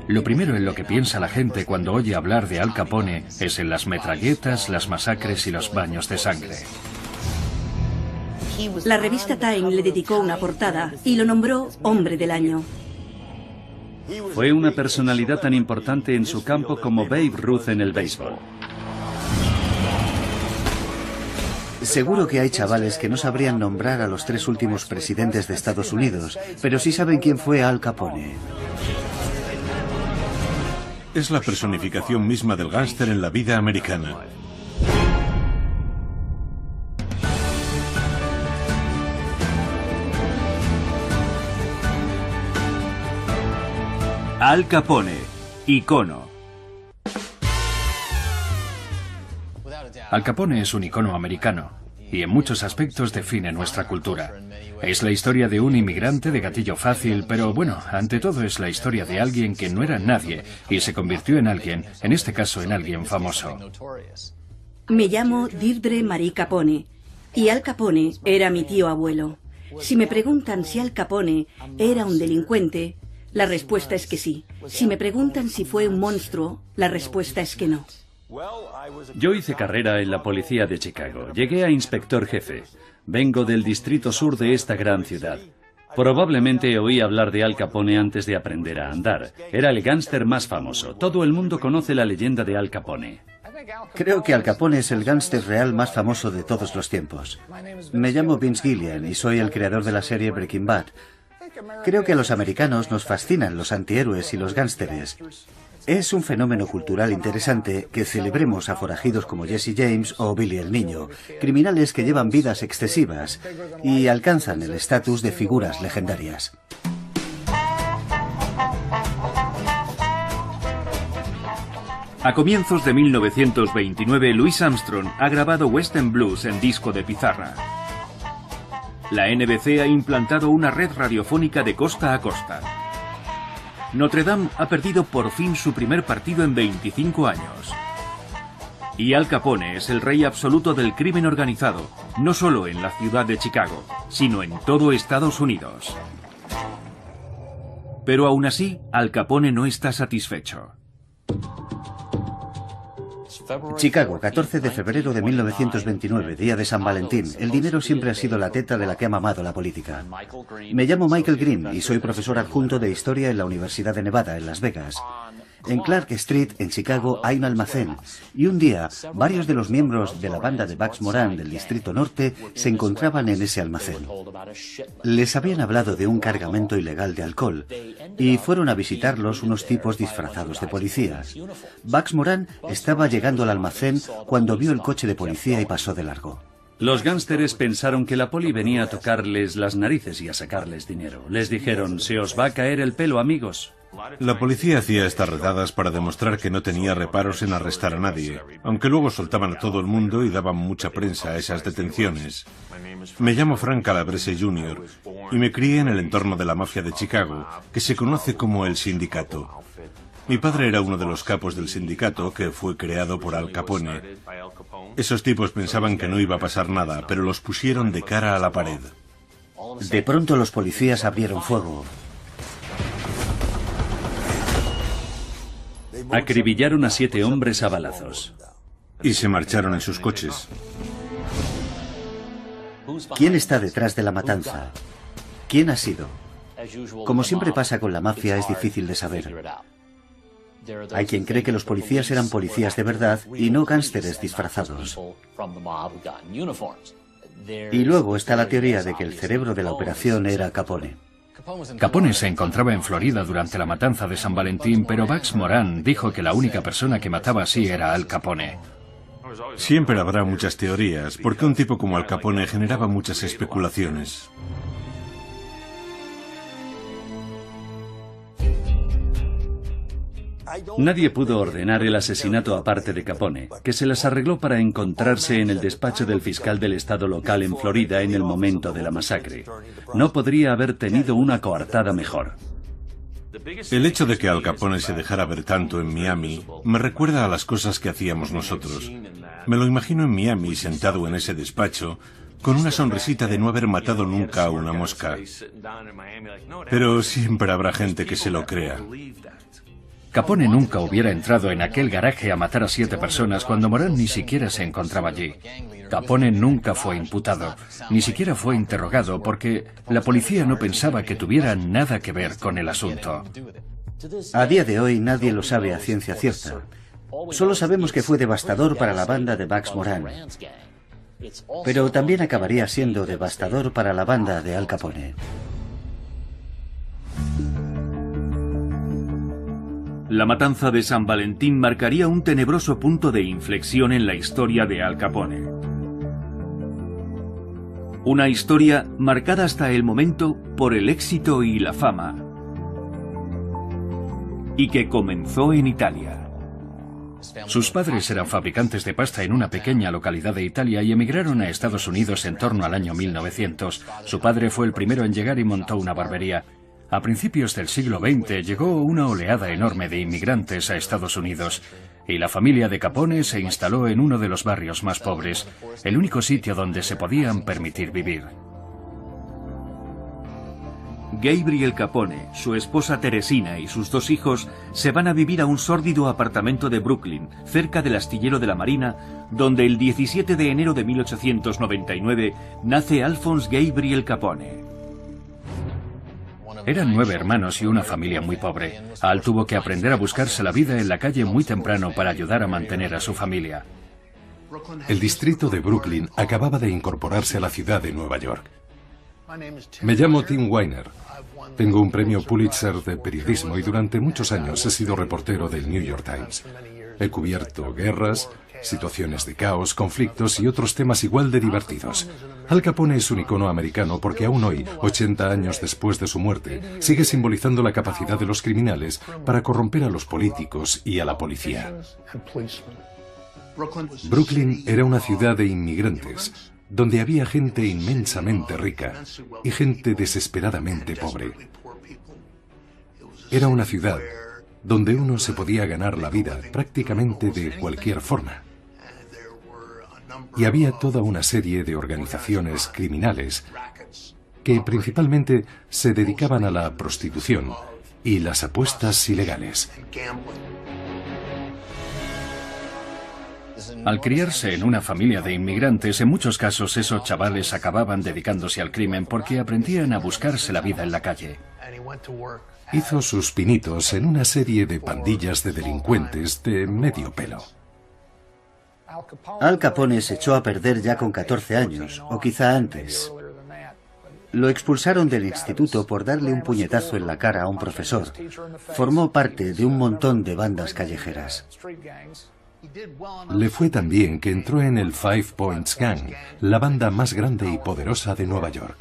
Lo primero en lo que piensa la gente cuando oye hablar de Al Capone es en las metralletas, las masacres y los baños de sangre. La revista Time le dedicó una portada y lo nombró Hombre del Año. Fue una personalidad tan importante en su campo como Babe Ruth en el béisbol. Seguro que hay chavales que no sabrían nombrar a los 3 últimos presidentes de Estados Unidos, pero sí saben quién fue Al Capone. Es la personificación misma del gángster en la vida americana. Al Capone, icono. Al Capone es un icono americano y en muchos aspectos define nuestra cultura. Es la historia de un inmigrante de gatillo fácil, pero bueno, ante todo es la historia de alguien que no era nadie y se convirtió en alguien, en este caso en alguien famoso. Me llamo Deirdre Marie Capone y Al Capone era mi tío abuelo. Si me preguntan si Al Capone era un delincuente, la respuesta es que sí. Si me preguntan si fue un monstruo, la respuesta es que no. Yo hice carrera en la policía de Chicago. Llegué a inspector jefe. Vengo del distrito sur de esta gran ciudad. Probablemente oí hablar de Al Capone antes de aprender a andar. Era el gángster más famoso. Todo el mundo conoce la leyenda de Al Capone. Creo que Al Capone es el gángster real más famoso de todos los tiempos. Me llamo Vince Gilligan y soy el creador de la serie Breaking Bad. Creo que a los americanos nos fascinan los antihéroes y los gángsteres. Es un fenómeno cultural interesante que celebremos a forajidos como Jesse James o Billy el Niño, criminales que llevan vidas excesivas y alcanzan el estatus de figuras legendarias. A comienzos de 1929, Louis Armstrong ha grabado Western Blues en disco de pizarra. La NBC ha implantado una red radiofónica de costa a costa. Notre Dame ha perdido por fin su primer partido en 25 años. Y Al Capone es el rey absoluto del crimen organizado, no solo en la ciudad de Chicago, sino en todo Estados Unidos. Pero aún así, Al Capone no está satisfecho. Chicago, 14 de febrero de 1929, día de San Valentín. El dinero siempre ha sido la teta de la que ha mamado la política. Me llamo Michael Green y soy profesor adjunto de Historia en la Universidad de Nevada, en Las Vegas. En Clark Street, en Chicago, hay un almacén. Y un día, varios de los miembros de la banda de Bugs Moran del Distrito Norte se encontraban en ese almacén. Les habían hablado de un cargamento ilegal de alcohol y fueron a visitarlos unos tipos disfrazados de policías. Bugs Moran estaba llegando al almacén cuando vio el coche de policía y pasó de largo. Los gánsteres pensaron que la poli venía a tocarles las narices y a sacarles dinero. Les dijeron, se os va a caer el pelo, amigos. La policía hacía estas redadas para demostrar que no tenía reparos en arrestar a nadie, aunque luego soltaban a todo el mundo y daban mucha prensa a esas detenciones. Me llamo Frank Calabrese Jr. y me crié en el entorno de la mafia de Chicago, que se conoce como el sindicato. Mi padre era uno de los capos del sindicato que fue creado por Al Capone. Esos tipos pensaban que no iba a pasar nada, pero los pusieron de cara a la pared. De pronto los policías abrieron fuego. Acribillaron a 7 hombres a balazos. Y se marcharon en sus coches. ¿Quién está detrás de la matanza? ¿Quién ha sido? Como siempre pasa con la mafia, es difícil de saber. Hay quien cree que los policías eran policías de verdad y no gánsteres disfrazados. Y luego está la teoría de que el cerebro de la operación era Capone. Capone se encontraba en Florida durante la matanza de San Valentín, pero Bugs Moran dijo que la única persona que mataba así era Al Capone. Siempre habrá muchas teorías, porque un tipo como Al Capone generaba muchas especulaciones. Nadie pudo ordenar el asesinato aparte de Capone, que se las arregló para encontrarse en el despacho del fiscal del estado local en Florida en el momento de la masacre. No podría haber tenido una coartada mejor. El hecho de que Al Capone se dejara ver tanto en Miami me recuerda a las cosas que hacíamos nosotros. Me lo imagino en Miami, sentado en ese despacho, con una sonrisita de no haber matado nunca a una mosca. Pero siempre habrá gente que se lo crea. Capone nunca hubiera entrado en aquel garaje a matar a 7 personas cuando Moran ni siquiera se encontraba allí. Capone nunca fue imputado, ni siquiera fue interrogado porque la policía no pensaba que tuviera nada que ver con el asunto. A día de hoy nadie lo sabe a ciencia cierta. Solo sabemos que fue devastador para la banda de Bugs Moran. Pero también acabaría siendo devastador para la banda de Al Capone. La matanza de San Valentín marcaría un tenebroso punto de inflexión en la historia de Al Capone. Una historia marcada hasta el momento por el éxito y la fama, y que comenzó en Italia. Sus padres eran fabricantes de pasta en una pequeña localidad de Italia y emigraron a Estados Unidos en torno al año 1900. Su padre fue el primero en llegar y montó una barbería. A principios del siglo XX llegó una oleada enorme de inmigrantes a Estados Unidos y la familia de Capone se instaló en uno de los barrios más pobres, el único sitio donde se podían permitir vivir. Gabriel Capone, su esposa Teresina y sus 2 hijos se van a vivir a un sórdido apartamento de Brooklyn, cerca del astillero de la Marina, donde el 17 de enero de 1899 nace Alphonse Gabriel Capone. Eran 9 hermanos y una familia muy pobre. Al tuvo que aprender a buscarse la vida en la calle muy temprano para ayudar a mantener a su familia. El distrito de Brooklyn acababa de incorporarse a la ciudad de Nueva York. Me llamo Tim Weiner. Tengo un premio Pulitzer de periodismo y durante muchos años he sido reportero del New York Times. He cubierto guerras, situaciones de caos, conflictos y otros temas igual de divertidos. Al Capone es un icono americano porque aún hoy, 80 años después de su muerte, sigue simbolizando la capacidad de los criminales para corromper a los políticos y a la policía. Brooklyn era una ciudad de inmigrantes, donde había gente inmensamente rica y gente desesperadamente pobre. Era una ciudad donde uno se podía ganar la vida prácticamente de cualquier forma. Y había toda una serie de organizaciones criminales que principalmente se dedicaban a la prostitución y las apuestas ilegales. Al criarse en una familia de inmigrantes, en muchos casos esos chavales acababan dedicándose al crimen porque aprendían a buscarse la vida en la calle. Hizo sus pinitos en una serie de pandillas de delincuentes de medio pelo. Al Capone se echó a perder ya con 14 años, o quizá antes. Lo expulsaron del instituto por darle un puñetazo en la cara a un profesor. Formó parte de un montón de bandas callejeras. Le fue tan bien que entró en el Five Points Gang, la banda más grande y poderosa de Nueva York.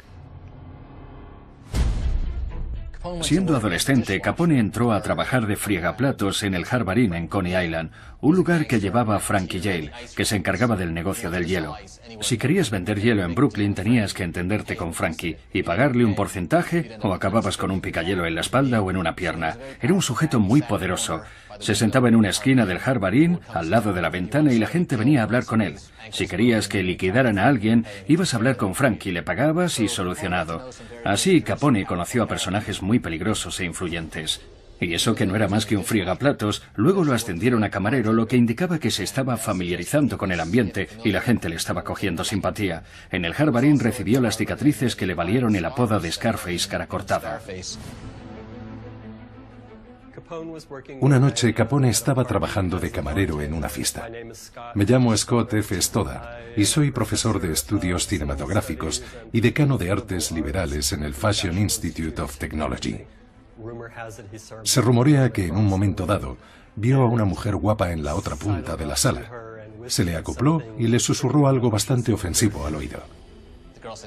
Siendo adolescente, Capone entró a trabajar de friegaplatos en el Harvard Inn en Coney Island, un lugar que llevaba Frankie Yale, que se encargaba del negocio del hielo. Si querías vender hielo en Brooklyn tenías que entenderte con Frankie y pagarle un porcentaje o acababas con un picayelo en la espalda o en una pierna. Era un sujeto muy poderoso. Se sentaba en una esquina del Harvard Inn, al lado de la ventana, y la gente venía a hablar con él. Si querías que liquidaran a alguien, ibas a hablar con Frankie, le pagabas y solucionado. Así, Capone conoció a personajes muy peligrosos e influyentes. Y eso que no era más que un friegaplatos, luego lo ascendieron a camarero, lo que indicaba que se estaba familiarizando con el ambiente y la gente le estaba cogiendo simpatía. En el Harvard Inn recibió las cicatrices que le valieron el apodo de Scarface, cara cortada. Una noche Capone estaba trabajando de camarero en una fiesta. Me llamo Scott F. Stoddard y soy profesor de estudios cinematográficos y decano de artes liberales en el Fashion Institute of Technology. Se rumorea que en un momento dado vio a una mujer guapa en la otra punta de la sala. Se le acopló y le susurró algo bastante ofensivo al oído.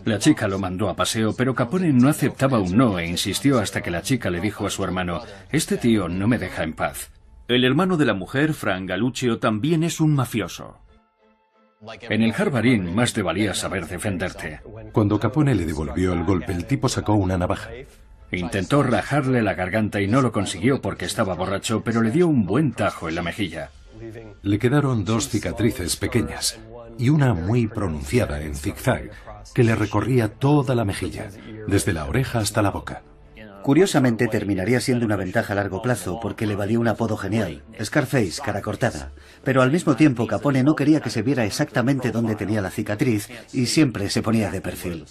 La chica lo mandó a paseo, pero Capone no aceptaba un no e insistió hasta que la chica le dijo a su hermano: «Este tío no me deja en paz». El hermano de la mujer, Frank Galluccio, también es un mafioso. En el Harvard Inn más te valía saber defenderte. Cuando Capone le devolvió el golpe, el tipo sacó una navaja. Intentó rajarle la garganta y no lo consiguió porque estaba borracho, pero le dio un buen tajo en la mejilla. Le quedaron 2 cicatrices pequeñas y una muy pronunciada en zigzag, que le recorría toda la mejilla, desde la oreja hasta la boca. Curiosamente terminaría siendo una ventaja a largo plazo porque le valió un apodo genial, Scarface, cara cortada. Pero al mismo tiempo Capone no quería que se viera exactamente dónde tenía la cicatriz y siempre se ponía de perfil.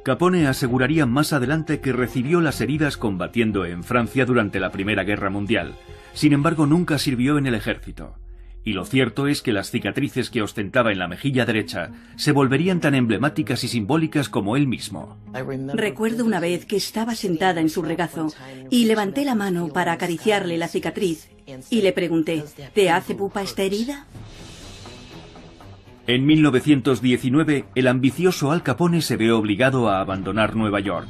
Capone aseguraría más adelante que recibió las heridas combatiendo en Francia durante la Primera Guerra Mundial. Sin embargo, nunca sirvió en el ejército. Y lo cierto es que las cicatrices que ostentaba en la mejilla derecha se volverían tan emblemáticas y simbólicas como él mismo. Recuerdo una vez que estaba sentada en su regazo y levanté la mano para acariciarle la cicatriz y le pregunté, ¿te hace pupa esta herida? En 1919, el ambicioso Al Capone se ve obligado a abandonar Nueva York.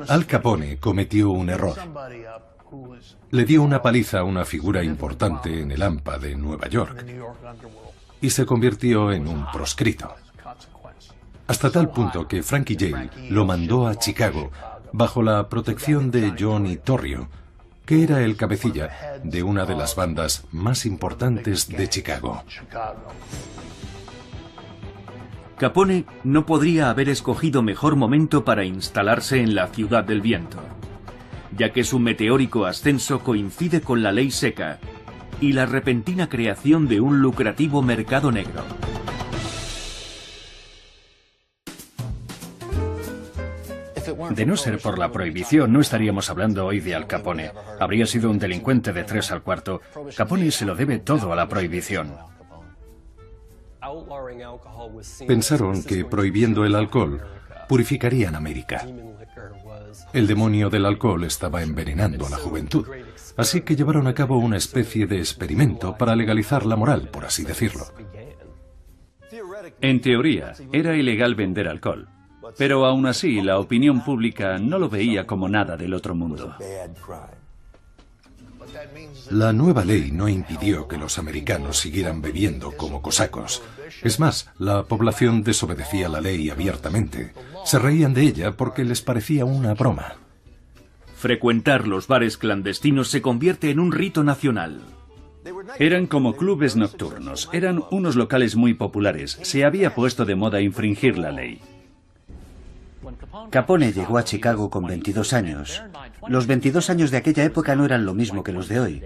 Al Capone cometió un error. Le dio una paliza a una figura importante en el AMPA de Nueva York y se convirtió en un proscrito. Hasta tal punto que Frankie Yale lo mandó a Chicago bajo la protección de Johnny Torrio, que era el cabecilla de una de las bandas más importantes de Chicago. Capone no podría haber escogido mejor momento para instalarse en la Ciudad del Viento, ya que su meteórico ascenso coincide con la ley seca y la repentina creación de un lucrativo mercado negro. De no ser por la prohibición, no estaríamos hablando hoy de Al Capone. Habría sido un delincuente de 3 al cuarto. Capone se lo debe todo a la prohibición. Pensaron que prohibiendo el alcohol purificarían América. El demonio del alcohol estaba envenenando a la juventud, así que llevaron a cabo una especie de experimento para legalizar la moral, por así decirlo. En teoría, era ilegal vender alcohol, pero aún así la opinión pública no lo veía como nada del otro mundo. La nueva ley no impidió que los americanos siguieran bebiendo como cosacos. Es más, la población desobedecía la ley abiertamente. Se reían de ella porque les parecía una broma. Frecuentar los bares clandestinos se convierte en un rito nacional. Eran como clubes nocturnos, eran unos locales muy populares. Se había puesto de moda infringir la ley. Capone llegó a Chicago con 22 años. Los 22 años de aquella época no eran lo mismo que los de hoy.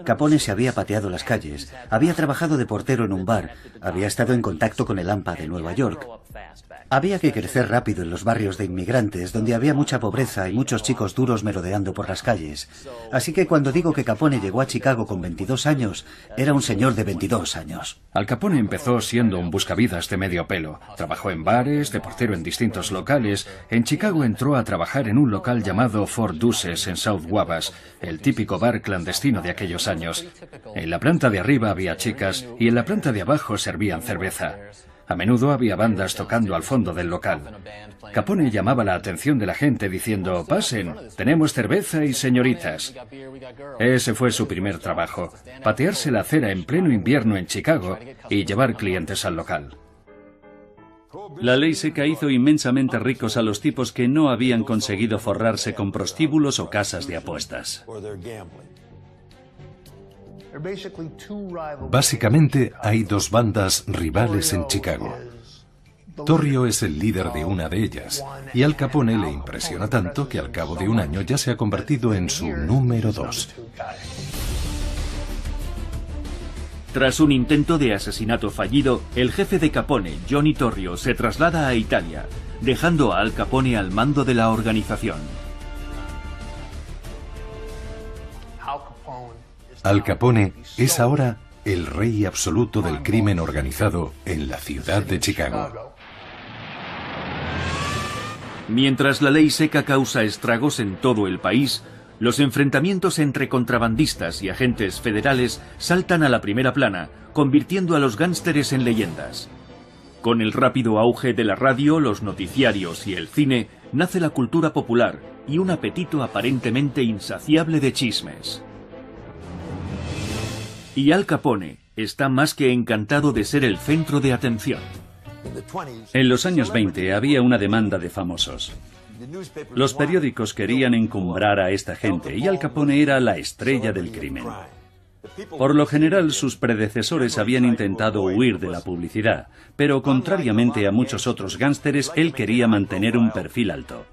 Capone se había pateado las calles, había trabajado de portero en un bar, había estado en contacto con el AMPA de Nueva York. Había que crecer rápido en los barrios de inmigrantes, donde había mucha pobreza y muchos chicos duros merodeando por las calles. Así que cuando digo que Capone llegó a Chicago con 22 años, era un señor de 22 años. Al Capone empezó siendo un buscavidas de medio pelo. Trabajó en bares, de portero en distintos locales. En Chicago entró a trabajar en un local llamado Fort Deuces en South Wabash, el típico bar clandestino de aquellos años. En la planta de arriba había chicas y en la planta de abajo servían cerveza. A menudo había bandas tocando al fondo del local. Capone llamaba la atención de la gente diciendo, pasen, tenemos cerveza y señoritas. Ese fue su primer trabajo, patearse la acera en pleno invierno en Chicago y llevar clientes al local. La ley seca hizo inmensamente ricos a los tipos que no habían conseguido forrarse con prostíbulos o casas de apuestas. Básicamente hay dos bandas rivales en Chicago. Torrio es el líder de una de ellas, y Al Capone le impresiona tanto que al cabo de un año ya se ha convertido en su número 2. Tras un intento de asesinato fallido, el jefe de Capone, Johnny Torrio, se traslada a Italia, dejando a Al Capone al mando de la organización. Al Capone es ahora el rey absoluto del crimen organizado en la ciudad de Chicago. Mientras la ley seca causa estragos en todo el país, los enfrentamientos entre contrabandistas y agentes federales saltan a la primera plana, convirtiendo a los gánsteres en leyendas. Con el rápido auge de la radio, los noticiarios y el cine, nace la cultura popular y un apetito aparentemente insaciable de chismes. Y Al Capone está más que encantado de ser el centro de atención. En los años 20 había una demanda de famosos. Los periódicos querían encumbrar a esta gente y Al Capone era la estrella del crimen. Por lo general, sus predecesores habían intentado huir de la publicidad, pero contrariamente a muchos otros gángsteres, él quería mantener un perfil alto.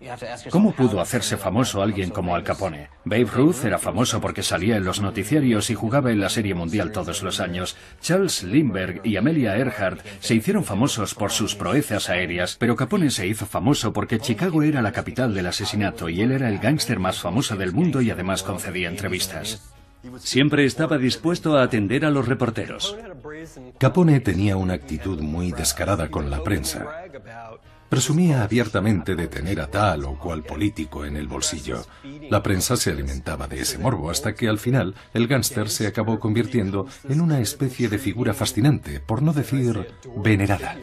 ¿Cómo pudo hacerse famoso alguien como Al Capone? Babe Ruth era famoso porque salía en los noticiarios y jugaba en la Serie Mundial todos los años. Charles Lindbergh y Amelia Earhart se hicieron famosos por sus proezas aéreas, pero Capone se hizo famoso porque Chicago era la capital del asesinato y él era el gángster más famoso del mundo y además concedía entrevistas. Siempre estaba dispuesto a atender a los reporteros. Capone tenía una actitud muy descarada con la prensa. Presumía abiertamente de tener a tal o cual político en el bolsillo. La prensa se alimentaba de ese morbo hasta que al final el gángster se acabó convirtiendo en una especie de figura fascinante, por no decir venerada.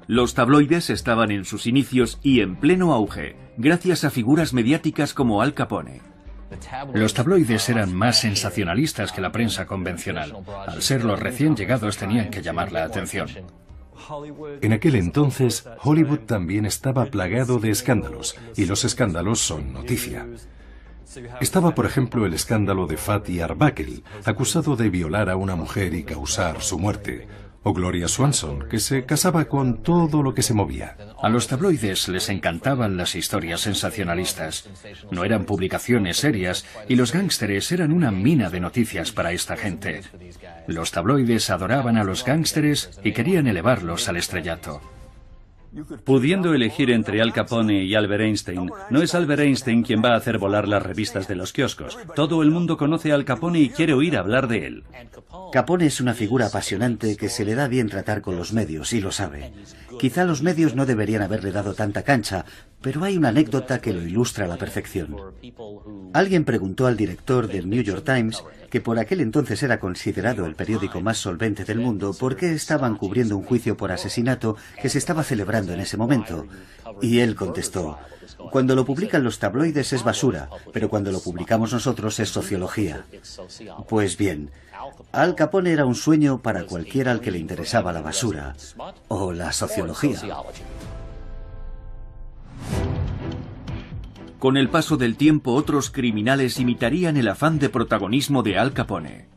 Los tabloides estaban en sus inicios y en pleno auge, gracias a figuras mediáticas como Al Capone. Los tabloides eran más sensacionalistas que la prensa convencional. Al ser los recién llegados tenían que llamar la atención. En aquel entonces, Hollywood también estaba plagado de escándalos, y los escándalos son noticia. Estaba, por ejemplo, el escándalo de Fatty Arbuckle, acusado de violar a una mujer y causar su muerte. O Gloria Swanson, que se casaba con todo lo que se movía. A los tabloides les encantaban las historias sensacionalistas. No eran publicaciones serias y los gángsteres eran una mina de noticias para esta gente. Los tabloides adoraban a los gángsteres y querían elevarlos al estrellato. Pudiendo elegir entre Al Capone y Albert Einstein, no es Albert Einstein quien va a hacer volar las revistas de los kioscos. Todo el mundo conoce a Al Capone y quiere oír hablar de él. Capone es una figura apasionante que se le da bien tratar con los medios, y lo sabe. Quizá los medios no deberían haberle dado tanta cancha, pero hay una anécdota que lo ilustra a la perfección. Alguien preguntó al director del New York Times, que por aquel entonces era considerado el periódico más solvente del mundo, por qué estaban cubriendo un juicio por asesinato que se estaba celebrando en ese momento. Y él contestó: cuando lo publican los tabloides es basura, pero cuando lo publicamos nosotros es sociología. Pues bien, Al Capone era un sueño para cualquiera al que le interesaba la basura o la sociología. Con el paso del tiempo, otros criminales imitarían el afán de protagonismo de Al Capone.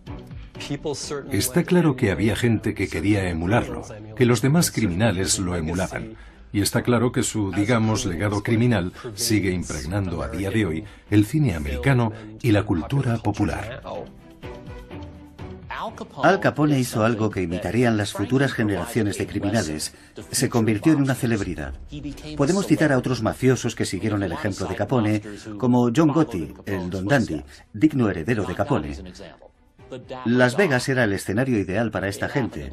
Está claro que había gente que quería emularlo, que los demás criminales lo emulaban. Y está claro que su, digamos, legado criminal sigue impregnando a día de hoy el cine americano y la cultura popular. Al Capone hizo algo que imitarían las futuras generaciones de criminales. Se convirtió en una celebridad. Podemos citar a otros mafiosos que siguieron el ejemplo de Capone, como John Gotti, el Don Dandy, digno heredero de Capone. Las Vegas era el escenario ideal para esta gente.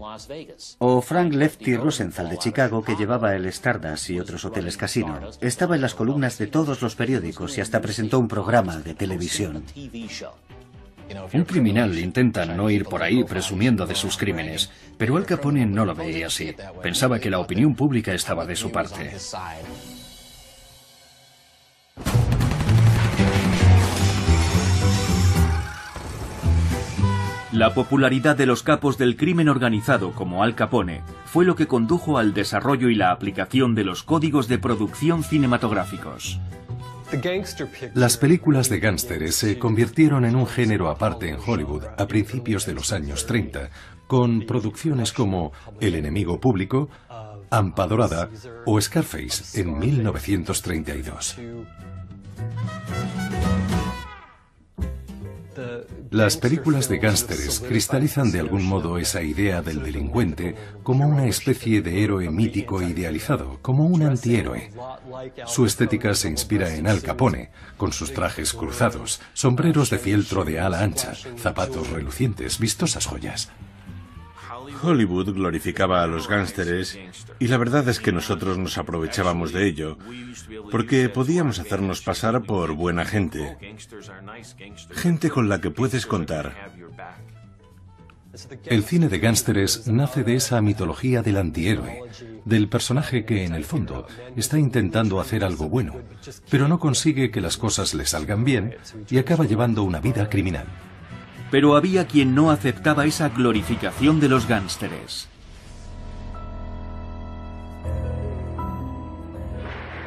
O Frank Lefty Rosenthal de Chicago, que llevaba el Stardust y otros hoteles casino. Estaba en las columnas de todos los periódicos y hasta presentó un programa de televisión. Un criminal intenta no ir por ahí presumiendo de sus crímenes, pero Al Capone no lo veía así. Pensaba que la opinión pública estaba de su parte. La popularidad de los capos del crimen organizado como Al Capone fue lo que condujo al desarrollo y la aplicación de los códigos de producción cinematográficos. Las películas de gángsteres se convirtieron en un género aparte en Hollywood a principios de los años 30, con producciones como El enemigo público, Hampa Dorada o Scarface en 1932. Las películas de gángsteres cristalizan de algún modo esa idea del delincuente como una especie de héroe mítico idealizado, como un antihéroe. Su estética se inspira en Al Capone, con sus trajes cruzados, sombreros de fieltro de ala ancha, zapatos relucientes, vistosas joyas. Hollywood glorificaba a los gángsteres y la verdad es que nosotros nos aprovechábamos de ello, porque podíamos hacernos pasar por buena gente, gente con la que puedes contar. El cine de gángsteres nace de esa mitología del antihéroe, del personaje que en el fondo está intentando hacer algo bueno, pero no consigue que las cosas le salgan bien y acaba llevando una vida criminal. Pero había quien no aceptaba esa glorificación de los gángsteres.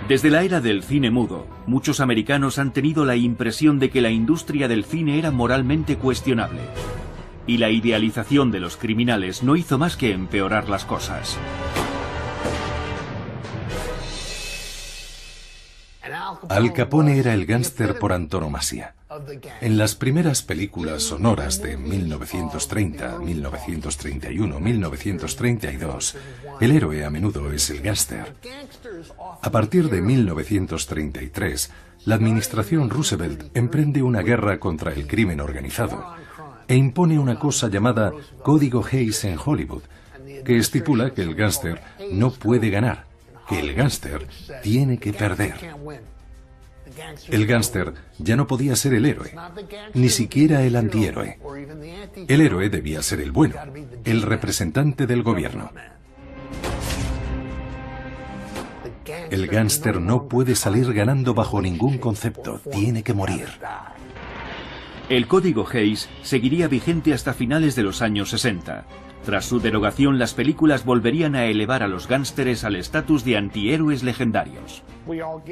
Desde la era del cine mudo, muchos americanos han tenido la impresión de que la industria del cine era moralmente cuestionable. Y la idealización de los criminales no hizo más que empeorar las cosas. Al Capone era el gángster por antonomasia. En las primeras películas sonoras de 1930, 1931, 1932, el héroe a menudo es el gángster. A partir de 1933, la administración Roosevelt emprende una guerra contra el crimen organizado e impone una cosa llamada Código Hays en Hollywood, que estipula que el gángster no puede ganar, que el gángster tiene que perder. El gángster ya no podía ser el héroe, ni siquiera el antihéroe. El héroe debía ser el bueno, el representante del gobierno. El gángster no puede salir ganando bajo ningún concepto, tiene que morir. El Código Hays seguiría vigente hasta finales de los años 60. Tras su derogación, las películas volverían a elevar a los gángsteres al estatus de antihéroes legendarios.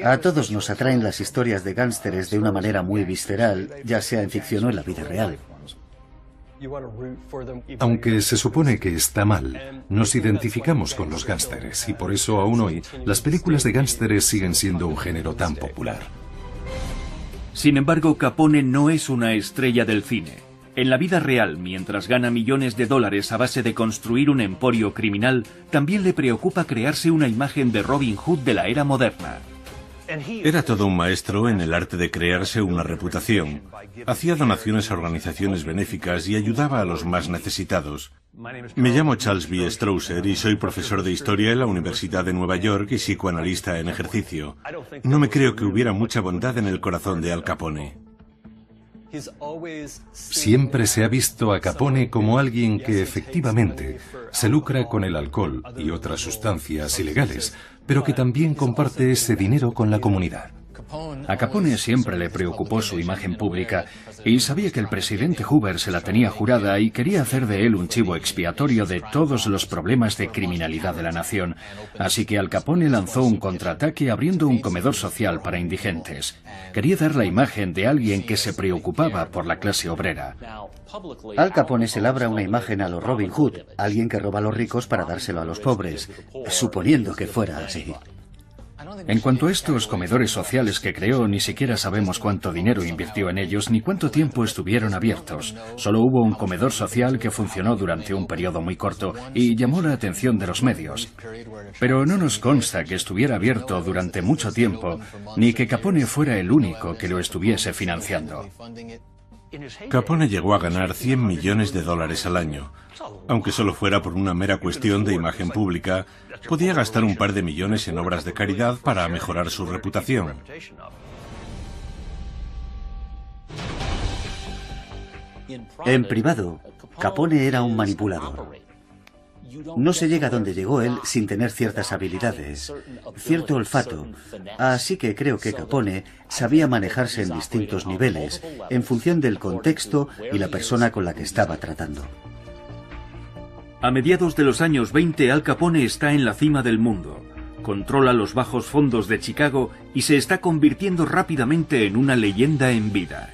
A todos nos atraen las historias de gángsteres de una manera muy visceral, ya sea en ficción o en la vida real. Aunque se supone que está mal, nos identificamos con los gángsteres y por eso aún hoy las películas de gángsteres siguen siendo un género tan popular. Sin embargo, Capone no es una estrella del cine. En la vida real, mientras gana millones de dólares a base de construir un emporio criminal, también le preocupa crearse una imagen de Robin Hood de la era moderna. Era todo un maestro en el arte de crearse una reputación. Hacía donaciones a organizaciones benéficas y ayudaba a los más necesitados. Me llamo Charles B. Strausser y soy profesor de historia en la Universidad de Nueva York y psicoanalista en ejercicio. No me creo que hubiera mucha bondad en el corazón de Al Capone. Siempre se ha visto a Capone como alguien que efectivamente se lucra con el alcohol y otras sustancias ilegales, pero que también comparte ese dinero con la comunidad. A Capone siempre le preocupó su imagen pública y sabía que el presidente Hoover se la tenía jurada y quería hacer de él un chivo expiatorio de todos los problemas de criminalidad de la nación. Así que Al Capone lanzó un contraataque abriendo un comedor social para indigentes. Quería dar la imagen de alguien que se preocupaba por la clase obrera. Al Capone se labra una imagen a los Robin Hood, alguien que roba a los ricos para dárselo a los pobres, suponiendo que fuera así. En cuanto a estos comedores sociales que creó, ni siquiera sabemos cuánto dinero invirtió en ellos ni cuánto tiempo estuvieron abiertos. Solo hubo un comedor social que funcionó durante un periodo muy corto y llamó la atención de los medios. Pero no nos consta que estuviera abierto durante mucho tiempo, ni que Capone fuera el único que lo estuviese financiando. Capone llegó a ganar 100 millones de dólares al año. Aunque solo fuera por una mera cuestión de imagen pública, podía gastar un par de millones en obras de caridad para mejorar su reputación. En privado, Capone era un manipulador. No se llega donde llegó él sin tener ciertas habilidades, cierto olfato, así que creo que Capone sabía manejarse en distintos niveles, en función del contexto y la persona con la que estaba tratando. A mediados de los años 20, Al Capone está en la cima del mundo. Controla los bajos fondos de Chicago y se está convirtiendo rápidamente en una leyenda en vida.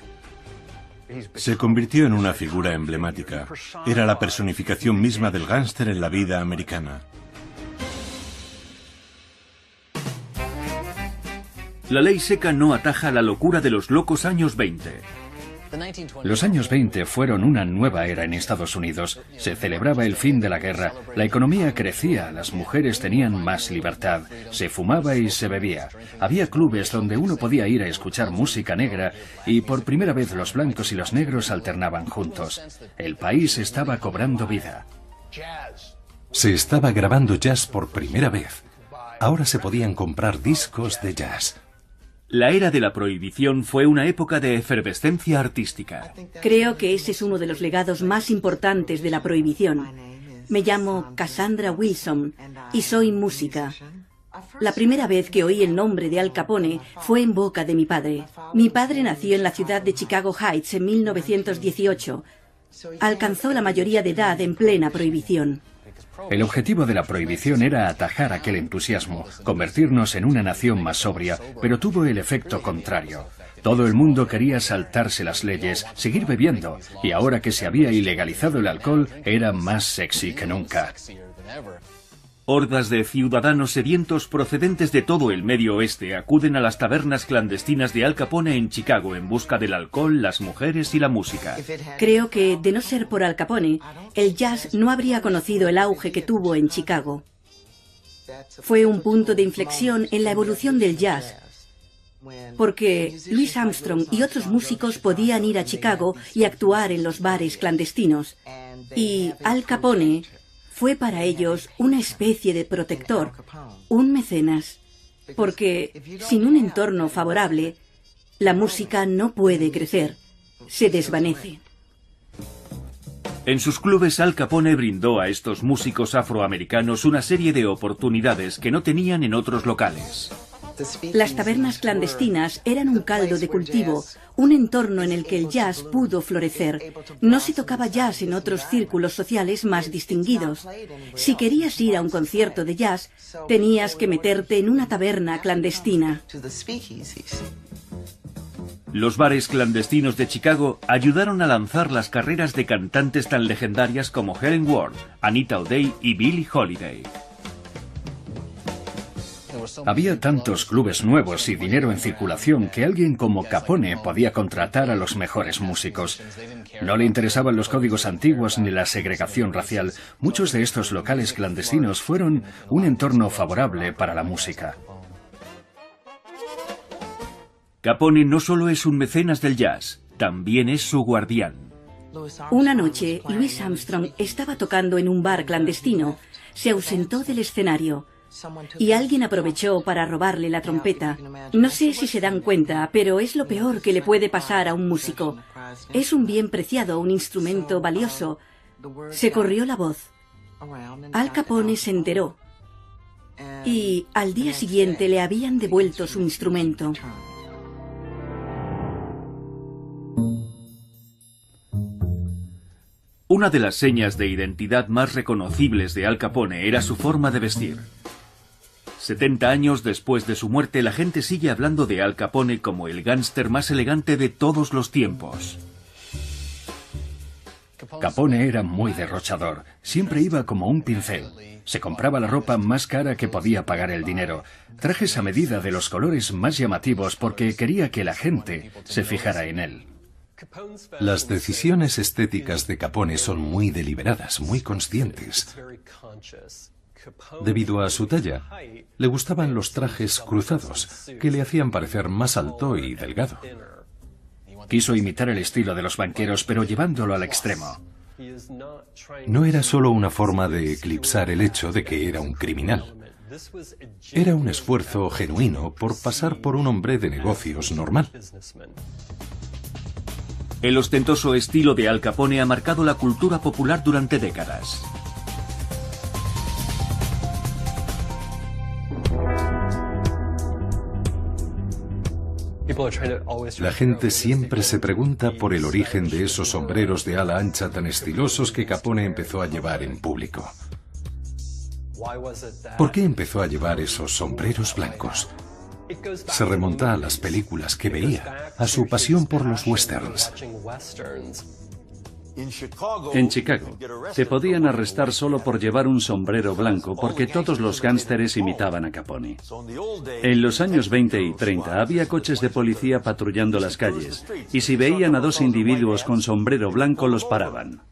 Se convirtió en una figura emblemática. Era la personificación misma del gángster en la vida americana. La ley seca no ataja la locura de los locos años 20. Los años 20 fueron una nueva era en Estados Unidos. Se celebraba el fin de la guerra, la economía crecía, las mujeres tenían más libertad, se fumaba y se bebía. Había clubes donde uno podía ir a escuchar música negra y por primera vez los blancos y los negros alternaban juntos. El país estaba cobrando vida. Se estaba grabando jazz por primera vez. Ahora se podían comprar discos de jazz. La era de la prohibición fue una época de efervescencia artística. Creo que ese es uno de los legados más importantes de la prohibición. Me llamo Cassandra Wilson y soy música. La primera vez que oí el nombre de Al Capone fue en boca de mi padre. Mi padre nació en la ciudad de Chicago Heights en 1918. Alcanzó la mayoría de edad en plena prohibición. El objetivo de la prohibición era atajar aquel entusiasmo, convertirnos en una nación más sobria, pero tuvo el efecto contrario. Todo el mundo quería saltarse las leyes, seguir bebiendo, y ahora que se había ilegalizado el alcohol, era más sexy que nunca. Hordas de ciudadanos sedientos procedentes de todo el Medio Oeste acuden a las tabernas clandestinas de Al Capone en Chicago en busca del alcohol, las mujeres y la música. Creo que, de no ser por Al Capone, el jazz no habría conocido el auge que tuvo en Chicago. Fue un punto de inflexión en la evolución del jazz, porque Louis Armstrong y otros músicos podían ir a Chicago y actuar en los bares clandestinos, y Al Capone fue para ellos una especie de protector, un mecenas, porque sin un entorno favorable, la música no puede crecer, se desvanece. En sus clubes, Al Capone brindó a estos músicos afroamericanos una serie de oportunidades que no tenían en otros locales. Las tabernas clandestinas eran un caldo de cultivo, un entorno en el que el jazz pudo florecer. No se tocaba jazz en otros círculos sociales más distinguidos. Si querías ir a un concierto de jazz, tenías que meterte en una taberna clandestina. Los bares clandestinos de Chicago ayudaron a lanzar las carreras de cantantes tan legendarias como Helen Ward, Anita O'Day y Billie Holiday. Había tantos clubes nuevos y dinero en circulación que alguien como Capone podía contratar a los mejores músicos. No le interesaban los códigos antiguos ni la segregación racial. Muchos de estos locales clandestinos fueron un entorno favorable para la música. Capone no solo es un mecenas del jazz, también es su guardián. Una noche, Louis Armstrong estaba tocando en un bar clandestino. Se ausentó del escenario y alguien aprovechó para robarle la trompeta. No sé si se dan cuenta, pero es lo peor que le puede pasar a un músico. Es un bien preciado, un instrumento valioso. Se corrió la voz. Al Capone se enteró y al día siguiente le habían devuelto su instrumento. Una de las señas de identidad más reconocibles de Al Capone era su forma de vestir. 70 años después de su muerte, la gente sigue hablando de Al Capone como el gángster más elegante de todos los tiempos. Capone era muy derrochador. Siempre iba como un pincel. Se compraba la ropa más cara que podía pagar el dinero. Trajes a medida de los colores más llamativos porque quería que la gente se fijara en él. Las decisiones estéticas de Capone son muy deliberadas, muy conscientes. Debido a su talla, le gustaban los trajes cruzados, que le hacían parecer más alto y delgado. Quiso imitar el estilo de los banqueros, pero llevándolo al extremo. No era solo una forma de eclipsar el hecho de que era un criminal. Era un esfuerzo genuino por pasar por un hombre de negocios normal. El ostentoso estilo de Al Capone ha marcado la cultura popular durante décadas. La gente siempre se pregunta por el origen de esos sombreros de ala ancha tan estilosos que Capone empezó a llevar en público. ¿Por qué empezó a llevar esos sombreros blancos? Se remonta a las películas que veía, a su pasión por los westerns. En Chicago, te podían arrestar solo por llevar un sombrero blanco porque todos los gángsteres imitaban a Capone. En los años 20 y 30 había coches de policía patrullando las calles y si veían a dos individuos con sombrero blanco los paraban.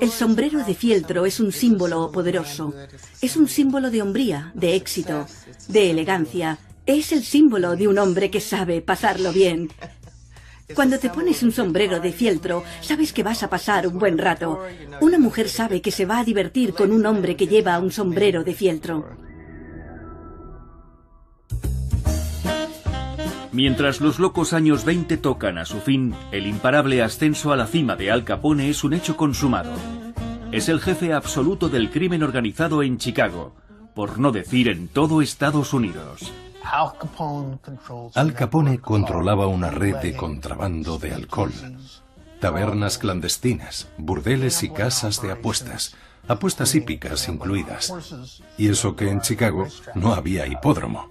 El sombrero de fieltro es un símbolo poderoso. Es un símbolo de hombría, de éxito, de elegancia. Es el símbolo de un hombre que sabe pasarlo bien. Cuando te pones un sombrero de fieltro, sabes que vas a pasar un buen rato. Una mujer sabe que se va a divertir con un hombre que lleva un sombrero de fieltro. Mientras los locos años 20 tocan a su fin, el imparable ascenso a la cima de Al Capone es un hecho consumado. Es el jefe absoluto del crimen organizado en Chicago, por no decir en todo Estados Unidos. Al Capone controlaba una red de contrabando de alcohol, tabernas clandestinas, burdeles y casas de apuestas. apuestas hípicas incluidas. Y eso que en Chicago no había hipódromo.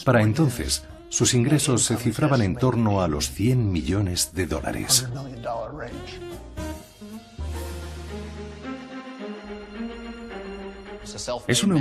Para entonces, sus ingresos se cifraban en torno a los $100 millones. Es una